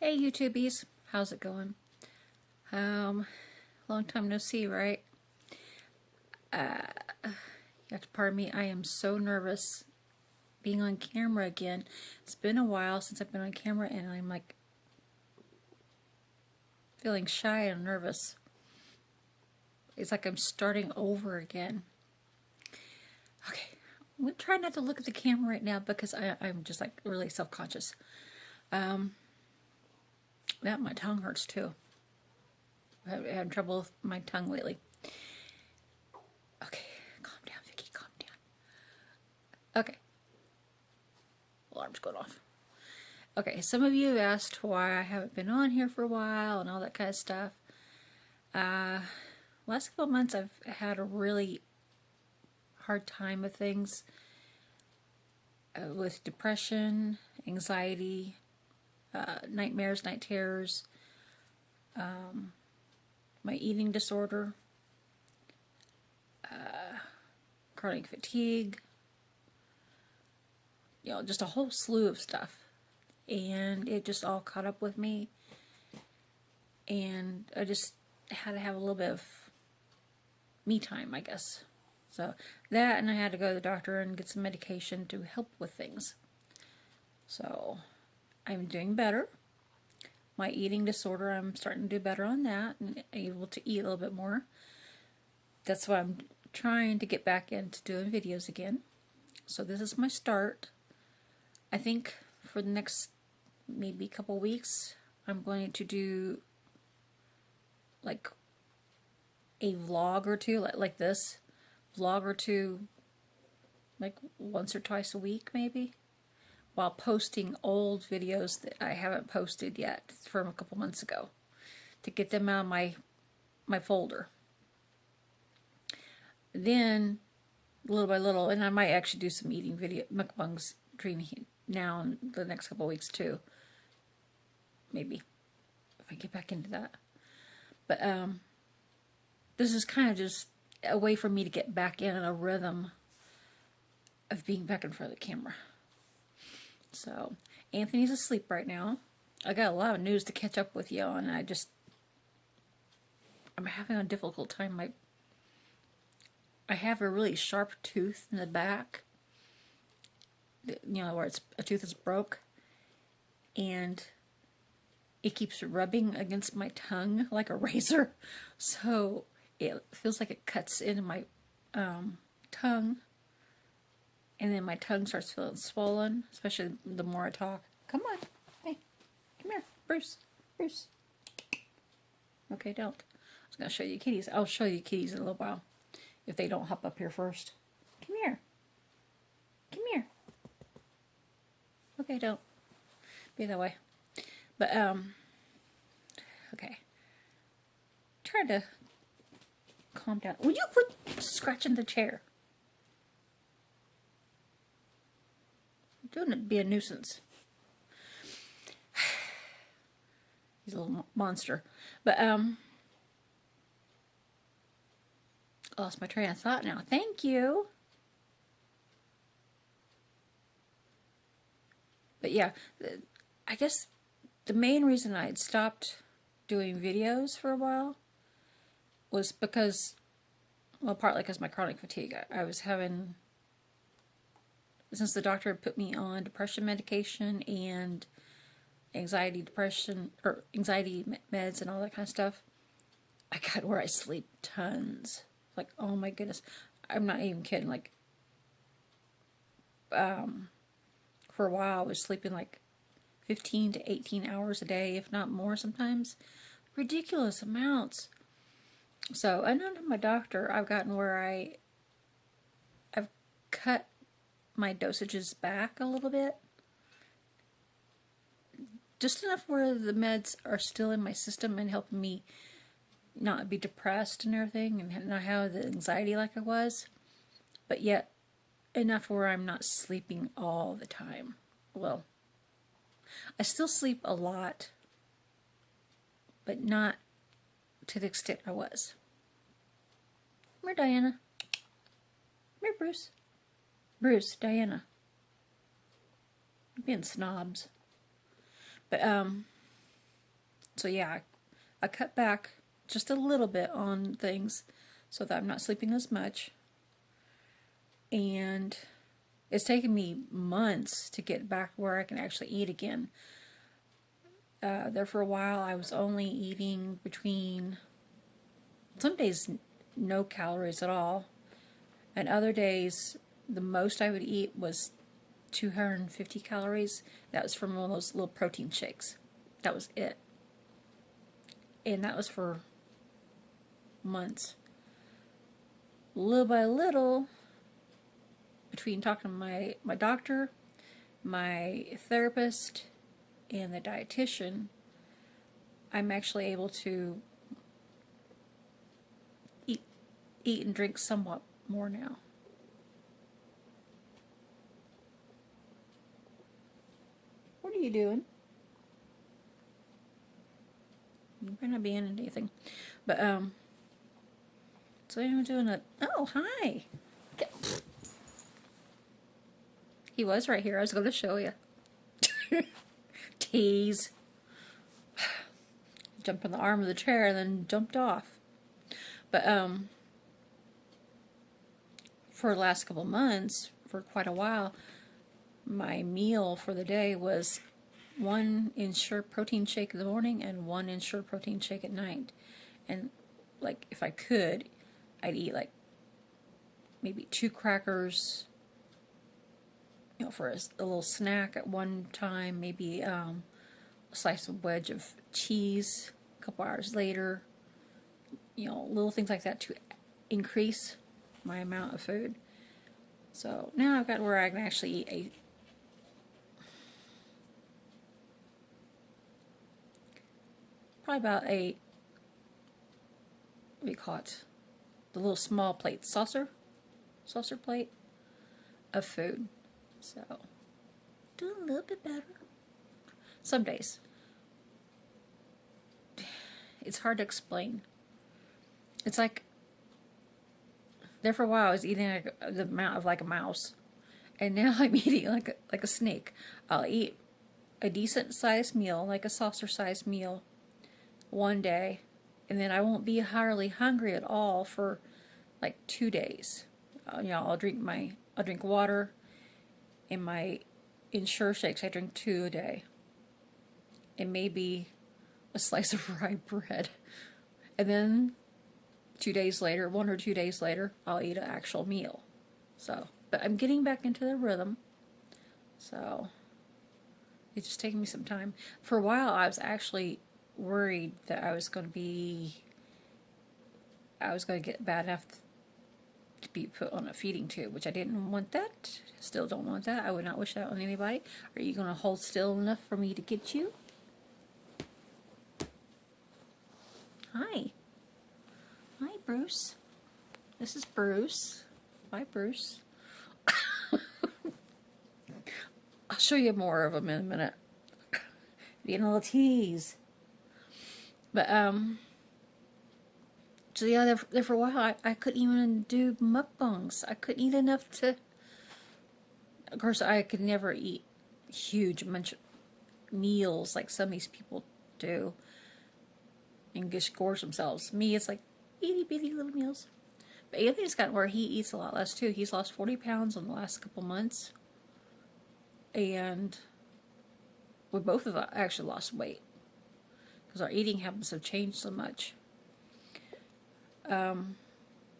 Hey YouTubies, how's it going? Long time no see, right? You have to pardon me, I am so nervous being on camera again. It's been a while since I've been on camera and I'm like feeling shy and nervous. It's like I'm starting over again. Okay, I'm going to try not to look at the camera right now because I'm just like really self-conscious. My tongue hurts too. I've had trouble with my tongue lately. Okay, calm down, Vikki, calm down. Okay. Alarm's going off. Okay, some of you asked why I haven't been on here for a while and all that kind of stuff. Last couple of months I've had a really hard time with things. With depression, anxiety, nightmares, night terrors, my eating disorder, chronic fatigue, just a whole slew of stuff. And it just all caught up with me. And I just had to have a little bit of me time, I guess. So that, and I had to go to the doctor and get some medication to help with things. So I'm doing better. My eating disorder, I'm starting to do better on that and able to eat a little bit more. That's why I'm trying to get back into doing videos again. So this is my start. I think for the next maybe couple weeks, I'm going to do like a vlog or two, like this vlog or two, like once or twice a week maybe, while posting old videos that I haven't posted yet from a couple months ago to get them out of my folder. Then little by little, and I might actually do some eating video mukbangs between now and the next couple of weeks too. Maybe if I get back into that. But this is kind of just a way for me to get back in a rhythm of being back in front of the camera. So Anthony's asleep right now. I got a lot of news to catch up with you on. I'm having a difficult time. I have a really sharp tooth in the back, where a tooth is broke, and it keeps rubbing against my tongue like a razor, so it feels like it cuts into my tongue, and then my tongue starts feeling swollen, especially the more I talk. Come on, hey, come here, Bruce. Okay, don't. I was going to show you kitties. I'll show you kitties in a little while, if they don't hop up here first. Come here. Okay, don't be that way. But, okay. Try to calm down. Will you quit scratching the chair? You're doing it to be a nuisance. He's a little monster. But, lost my train of thought now. Thank you. But yeah, I guess the main reason I had stopped doing videos for a while was because, well, partly because of my chronic fatigue. I was having, since the doctor had put me on depression medication and anxiety meds and all that kind of stuff, I got where I sleep tons. Like, oh my goodness, I'm not even kidding. Like, for a while I was sleeping like 15 to 18 hours a day, if not more sometimes. Ridiculous amounts. So, under my doctor, I've gotten where I've cut my dosages back a little bit. Just enough where the meds are still in my system and helping me not be depressed and everything and not have the anxiety like I was. But yet, enough where I'm not sleeping all the time. Well, I still sleep a lot, but not to the extent I was. Come here, Diana. Come here, Bruce. Bruce, Diana. You're being snobs. But, So yeah, I cut back just a little bit on things so that I'm not sleeping as much. And it's taken me months to get back where I can actually eat again. There for a while, I was only eating between, some days, no calories at all. And other days, the most I would eat was 250 calories. That was from one of those little protein shakes. That was it. And that was for months. Little by little, between talking to my doctor, my therapist, and the dietitian, I'm actually able to eat and drink somewhat more now. What are you doing? You might not be in anything. But, so I'm doing a, oh, hi. He was right here. I was going to show you. Tease. Jumped on the arm of the chair and then jumped off. But, for the last couple months, for quite a while, my meal for the day was 1 Ensure protein shake in the morning and 1 Ensure protein shake at night. And, like, if I could, I'd eat, like, maybe 2 crackers, you know, for a little snack at one time, maybe a slice of wedge of cheese a couple hours later, you know, little things like that to increase my amount of food. So now I've got where I can actually eat probably about what do you call it? The little small plate, saucer plate of food. So, doing a little bit better. Some days. It's hard to explain. It's like, there for a while I was eating the amount of like a mouse. And now I'm eating like a snake. I'll eat a decent sized meal, like a saucer sized meal, one day. And then I won't be hardly hungry at all for like 2 days. You know, I'll drink water. In my Ensure shakes, I drink 2 a day. And maybe a slice of rye bread. And then 2 days later, 1 or 2 days later, I'll eat an actual meal. So, but I'm getting back into the rhythm. So, it's just taking me some time. For a while, I was actually worried that I was going to get bad enough to be put on a feeding tube, which I didn't want that. Still don't want that. I would not wish that on anybody. Are you going to hold still enough for me to get you? Hi. Hi, Bruce. This is Bruce. Hi, Bruce. I'll show you more of them in a minute. Being a little tease. But, so yeah, there for a while, I couldn't even do mukbangs. I couldn't eat enough to, of course, I could never eat huge meals like some of these people do and just gorge themselves. Me, it's like itty bitty little meals. But Anthony's gotten where he eats a lot less too. He's lost 40 pounds in the last couple months. And we both have actually lost weight because our eating habits have changed so much.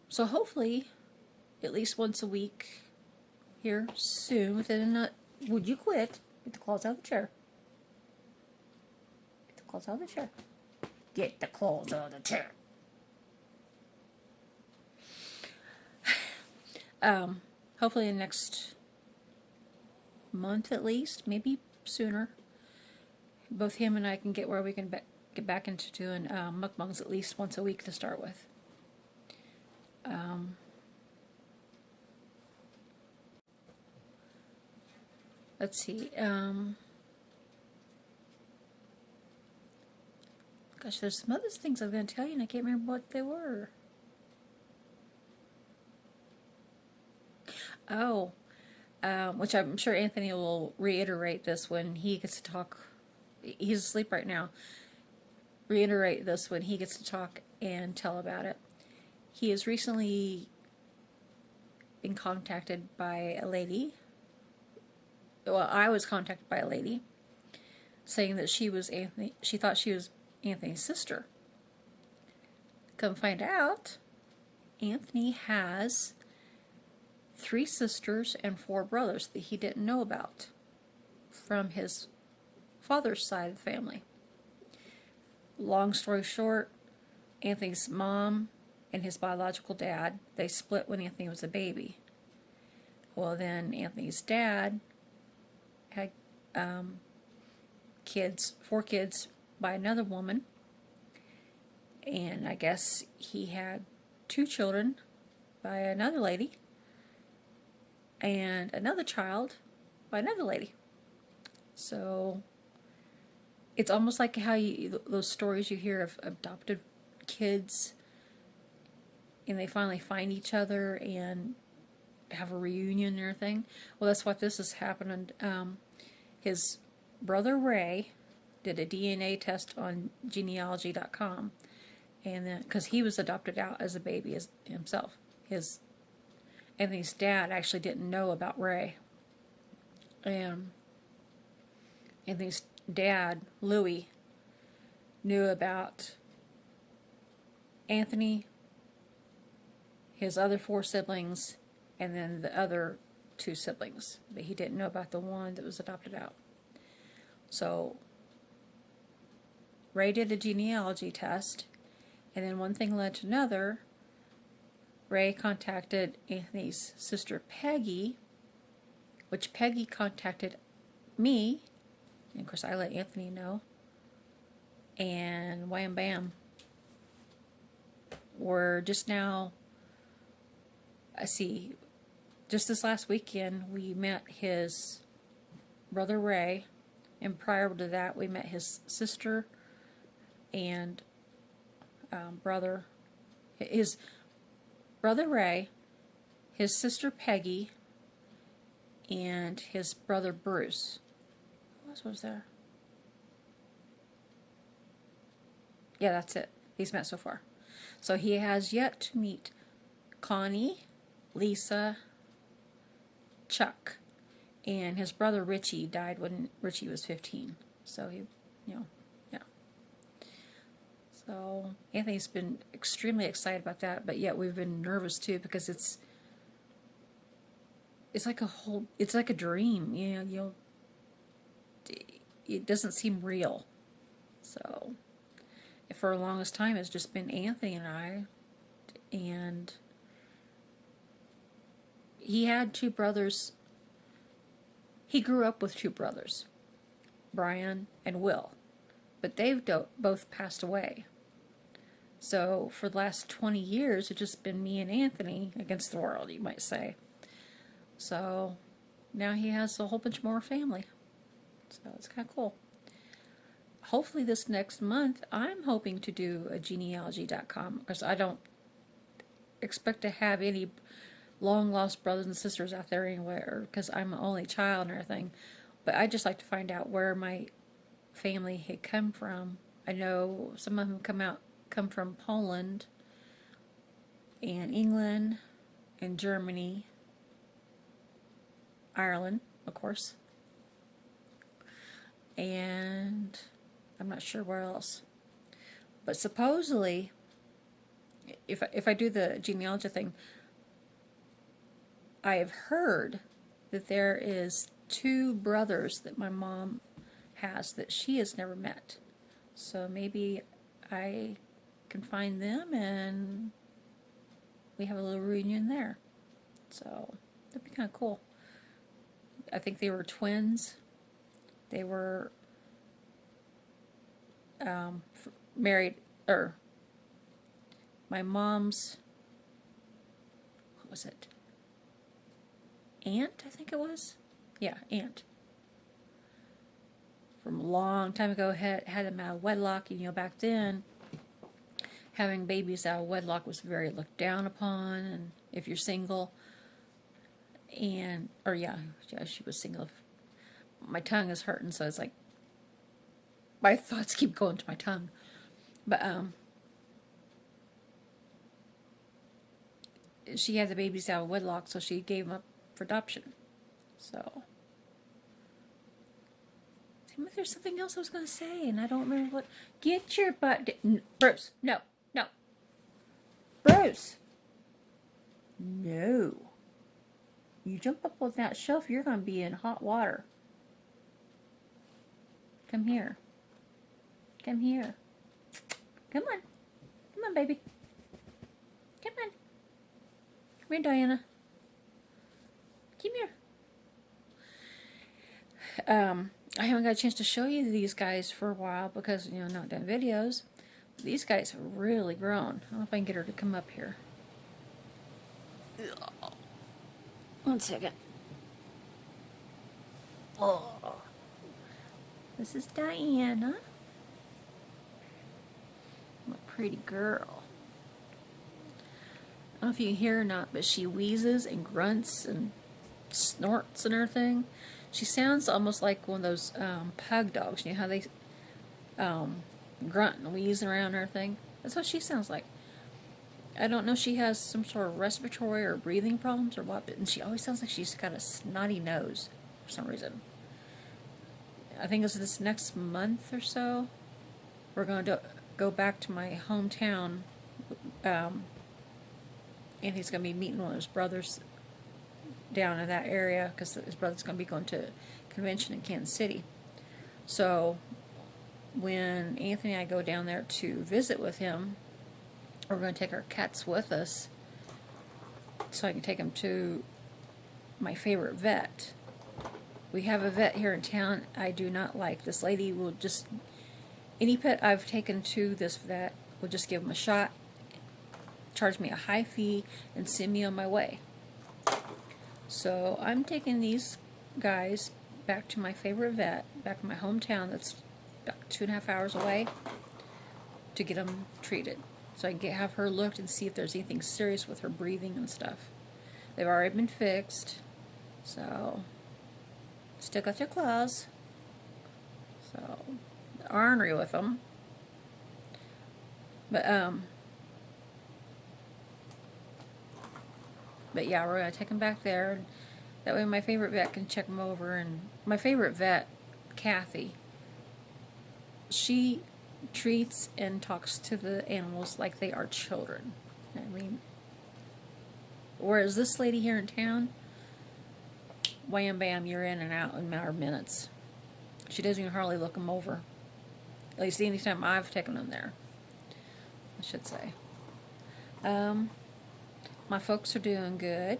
So hopefully, at least once a week here soon, would you quit? Get the claws out of the chair. Get the claws out of the chair. Get the claws out of the chair. Hopefully in the next month at least, maybe sooner, both him and I can get where we can get back into doing mukbangs at least once a week to start with. Let's see. Gosh, there's some other things I was going to tell you and I can't remember what they were. Oh, which I'm sure Anthony will reiterate this when he gets to talk. He's asleep right now. reiterate this when he gets to talk and tell about it. He has recently been contacted by a lady. Well, I was contacted by a lady saying that she thought she was Anthony's sister. Come find out, Anthony has 3 sisters and 4 brothers that he didn't know about from his father's side of the family. Long story short, Anthony's mom and his biological dad, they split when Anthony was a baby. Well, then Anthony's dad had 4 kids by another woman, and I guess he had 2 children by another lady and another child by another lady. So it's almost like how those stories you hear of adopted kids and they finally find each other and have a reunion and everything. Well, that's what this is happening. His brother Ray did a DNA test on genealogy.com, and then because he was adopted out as a baby as himself, Anthony's dad actually didn't know about Ray. Anthony's dad, Louis, knew about Anthony, his other 4 siblings, and then the other 2 siblings, but he didn't know about the one that was adopted out. So Ray did a genealogy test, and then one thing led to another. Ray contacted Anthony's sister Peggy, which Peggy contacted me, and of course I let Anthony know, and wham bam, we're just now, just this last weekend we met his brother Ray, and prior to that we met his sister and brother, his brother Ray, his sister Peggy, and his brother Bruce. Who else was there? Yeah, that's it. He's met so far. So he has yet to meet Connie, Lisa, Chuck, and his brother Richie died when Richie was 15. So he, yeah. So Anthony's been extremely excited about that, but yet we've been nervous too because it's like a dream, it doesn't seem real. So for the longest time it's just been Anthony and I, and he had 2 brothers. He grew up with 2 brothers, Brian and Will, but they've both passed away. So for the last 20 years, it's just been me and Anthony against the world, you might say. So now he has a whole bunch more family. So it's kind of cool. Hopefully this next month, I'm hoping to do a genealogy.com, because I don't expect to have any long-lost brothers and sisters out there anywhere, because I'm an only child and everything. But I just like to find out where my family had come from. I know some of them come from Poland and England and Germany, Ireland, of course, and I'm not sure where else. But supposedly, if I do the genealogy thing, I have heard that there is 2 brothers that my mom has that she has never met. So maybe I can find them and we have a little reunion there. So that'd be kind of cool. I think they were twins. They were married, or my mom's, what was it? Aunt, I think it was. Yeah, aunt. From a long time ago, had them out of wedlock. And, back then, having babies out of wedlock was very looked down upon. And if you're single, yeah, she was single. My tongue is hurting, so it's like my thoughts keep going to my tongue. But she had the babies out of wedlock, so she gave them up for adoption. So, there's something else I was going to say, and I don't remember what. Get your butt, Bruce. No, no, Bruce. No. You jump up on that shelf, you're going to be in hot water. Come here. Come here. Come on. Come on, baby. Come on. Come here, Diana. Come here. I haven't got a chance to show you these guys for a while because, you know, not done videos. These guys have really grown. I don't know if I can get her to come up here. One second. Oh. This is Diana. What a pretty girl. I don't know if you can hear her or not, but she wheezes and grunts and snorts and everything. She sounds almost like one of those pug dogs. You know how they grunt and wheeze around and everything? That's what she sounds like. I don't know if she has some sort of respiratory or breathing problems or what, but she always sounds like she's got a snotty nose for some reason. I think it's this next month or so. We're going to go back to my hometown. And he's going to be meeting one of his brothers down in that area because his brother's going to be going to a convention in Kansas City. So when Anthony and I go down there to visit with him, we're going to take our cats with us so I can take them to my favorite vet. We have a vet here in town I do not like. This lady will just, any pet I've taken to this vet will just give them a shot, charge me a high fee, and send me on my way. So I'm taking these guys back to my favorite vet, back in my hometown that's about 2.5 hours away, to get them treated. So I can have her looked and see if there's anything serious with her breathing and stuff. They've already been fixed, so still got their claws. So ornery with them. But yeah, we're going to take them back there. That way my favorite vet can check them over. And my favorite vet, Kathy, she treats and talks to the animals like they are children. I mean, whereas this lady here in town, wham bam, you're in and out in a matter of minutes. She doesn't even hardly look them over. At least any time I've taken them there, I should say. My folks are doing good.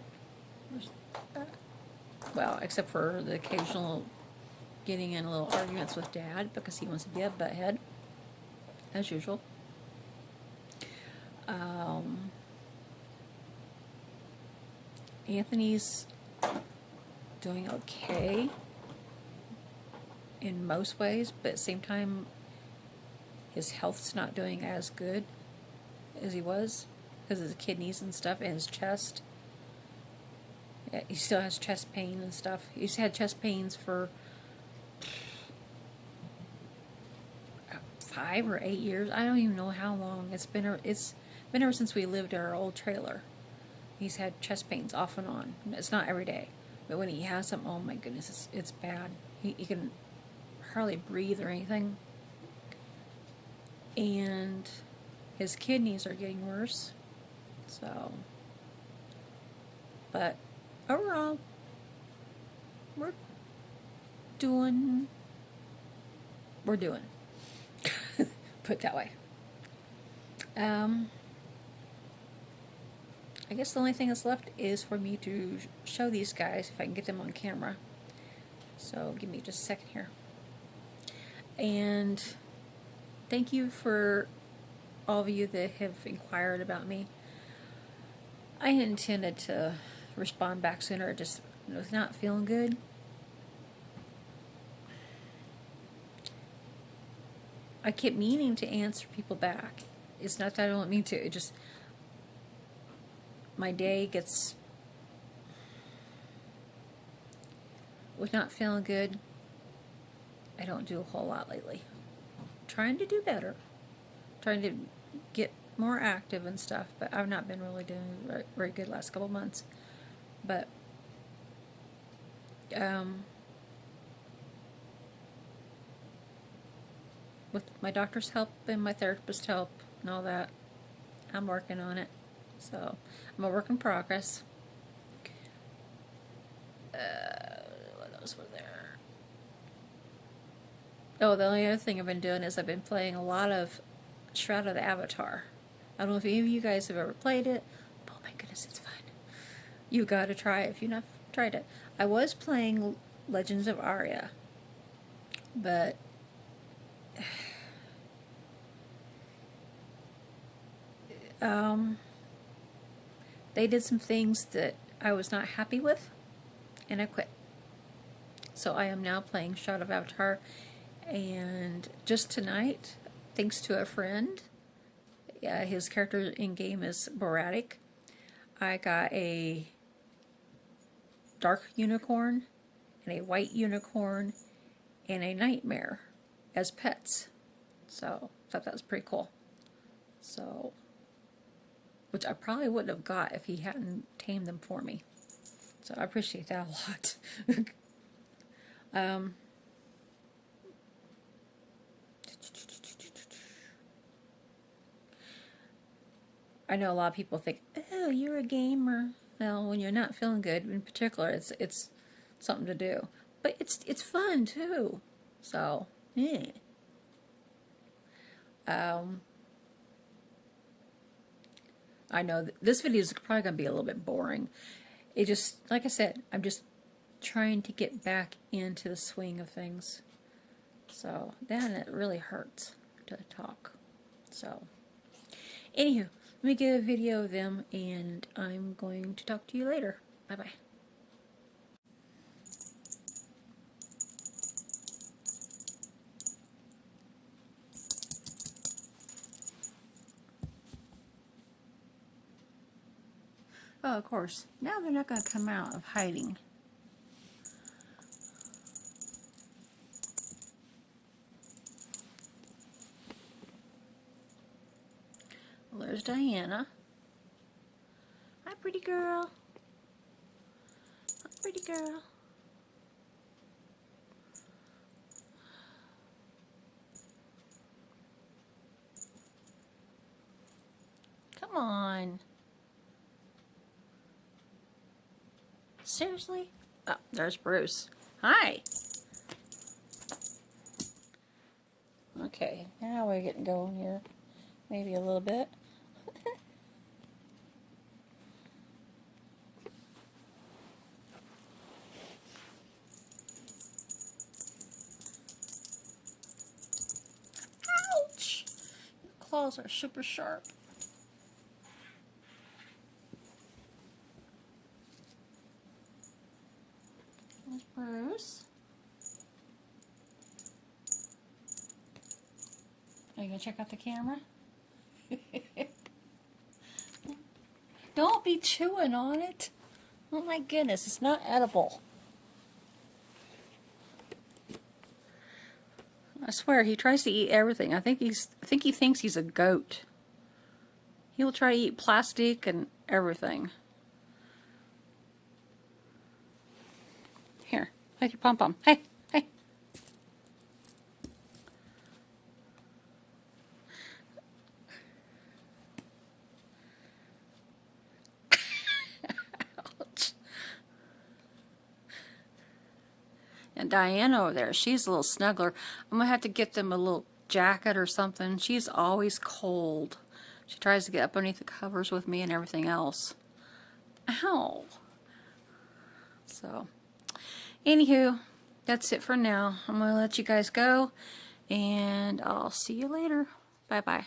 Well, except for the occasional getting in little arguments with Dad because he wants to be a butthead, as usual. Anthony's doing okay in most ways, but at the same time, his health's not doing as good as he was because of his kidneys and stuff and his chest. Yeah, he still has chest pain and stuff. He's had chest pains for 5 or 8 years. I don't even know how long. It's been ever since we lived in our old trailer. He's had chest pains off and on. It's not every day, but when he has them, oh my goodness, it's bad. He can hardly breathe or anything. And his kidneys are getting worse. So, but overall, we're doing. Put it that way. I guess the only thing that's left is for me to show these guys if I can get them on camera. So give me just a second here. And thank you for all of you that have inquired about me. I intended to respond back sooner, just was not feeling good. I kept meaning to answer people back. It's not that I don't mean to, it just, my day gets, with not feeling good, I don't do a whole lot lately. Trying to do better. trying to get more active and stuff, but I've not been really doing very good last couple months. But with my doctor's help and my therapist's help and all that, I'm working on it. So I'm a work in progress. What else were there? Oh, the only other thing I've been doing is I've been playing a lot of Shroud of the Avatar. I don't know if any of you guys have ever played it. Oh my goodness, it's fun. You gotta try it if you've not tried it. I was playing Legends of Arya, but they did some things that I was not happy with, and I quit. So I am now playing Shroud of Avatar, and just tonight, thanks to a friend, his character in-game is Boratic, I got a dark unicorn and a white unicorn and a nightmare as pets. So I thought that was pretty cool. So, which I probably wouldn't have got if he hadn't tamed them for me. So I appreciate that a lot. I know a lot of people think, oh, you're a gamer. Well, when you're not feeling good, in particular, it's something to do. But it's fun too. So, yeah. I know this video is probably going to be a little bit boring. It just, like I said, I'm just trying to get back into the swing of things. So, then it really hurts to talk. So, anywho, let me get a video of them, and I'm going to talk to you later. Bye-bye. Oh, of course. Now they're not going to come out of hiding. Well, there's Diana. Hi, pretty girl. Hi, pretty girl. Come on. Seriously? Oh, there's Bruce. Hi. Okay, now we're getting going here. Maybe a little bit. Ouch! Your claws are super sharp. There's Bruce. Are you going to check out the camera? Don't be chewing on it. Oh my goodness, it's not edible. I swear, he tries to eat everything. I think he thinks he's a goat. He'll try to eat plastic and everything. Here, take your pom-pom. Hey, hey. Ouch. And Diana over there, she's a little snuggler. I'm going to have to get them a little jacket or something. She's always cold. She tries to get up underneath the covers with me and everything else. Ow. So, anywho, that's it for now. I'm going to let you guys go, and I'll see you later. Bye-bye.